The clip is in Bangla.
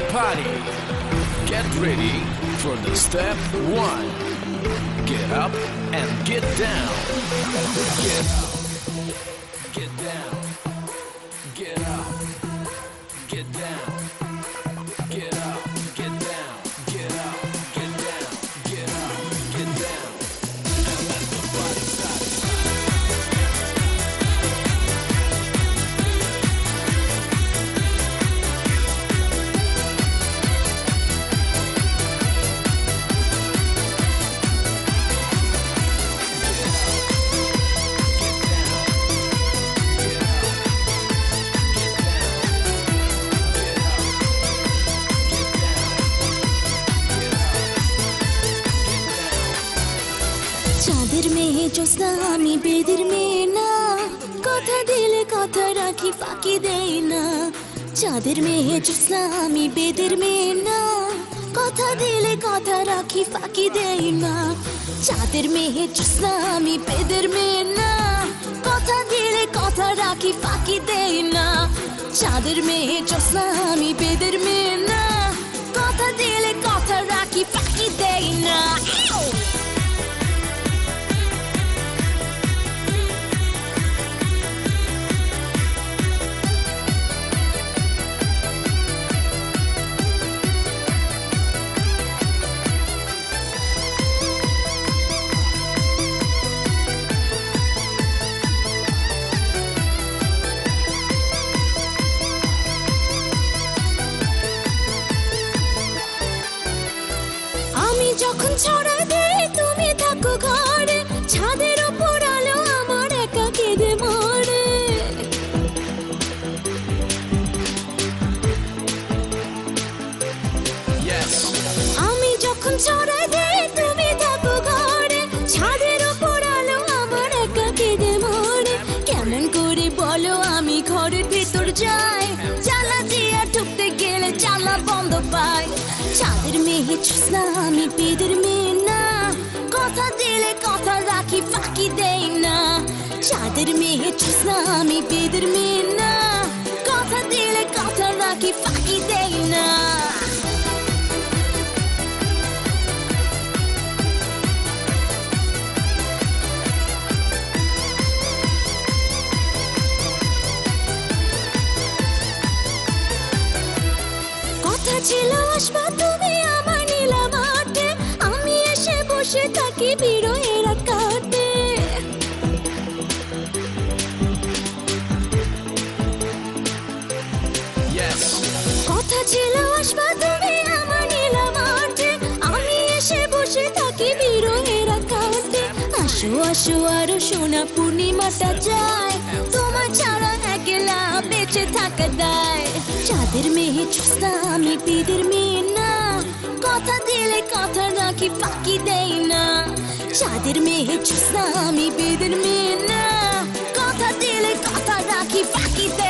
Everybody, get ready for the step one. Get up and get down. Get up, get down. Get up, get down. Get up, get down. Get up, get down. Get up, get down. And let the body start. চাঁদের মেয়ে জ্যোৎস্না আমি বেদের মেয়ে না, কথা দিলে কথা রাখি ফাঁকি দেই না। চাঁদের মেয়ে জ্যোৎস্না আমি বেদের মেয়ে না, কথা দিলে কথা রাখি ফাঁকি দেই না। চাঁদের মেয়ে জ্যোৎস্না আমি বেদের মেয়ে না, কথা দিলে কথা রাখি ফাঁকি দেই না। চাঁদের মেয়ে জ্যোৎস্না আমি বেদের মেয়ে না, কথা দিলে কথা রাখি ফাঁকি দেই না। আমি যখন ছড়া দেই তুমি থাকো ঘরে, ছাদের ওপর আলো আমার একা কেঁদে মরে। Yes. আমি যখন ছড়া দেই তুমি থাকো ঘরে, ছাদের ওপর আলো আমার একা কেঁদে মরে। কেমন করে বলো আমি ঘরের ভেতর যাই, জ্বালা দিয়ে ঢুকতে গেলে জ্বালা বন্ধ পাই। চাঁদের মেয়ে জ্যোৎস্না আমি বেদের মেয়ে না, কথা দিলে কথা রাখি ফাঁকি দেই না। চাঁদের মেয়ে জ্যোৎস্না আমি বেদের মেয়ে না, কথা দিলে কথা রাখি ফাঁকি দেই না। কথা ছিল আসবা তুমি আমার নীলা মাঠে, আমি এসে বসে থাকি বিরহের কাটে। Yes. কথা ছিল আসবা তুমি আমার নীলা মাঠে, আমি এসে বসে থাকি বিরহের কাটে। আসো আসো আরো সোনা পূর্ণিমাটা যায়, তোমার ছাড়া একলা বেঁচে থাকা দায়। চাঁদের মেয়ে জ্যোৎস্না আমি বেদের মেয়ে না, কথা দিলে কথা রাখি ফাঁকি দেই না। চাঁদের মেয়ে জ্যোৎস্না আমি বেদের মেয়ে না, কথা দিলে কথা রাখি ফাঁকি দেই না।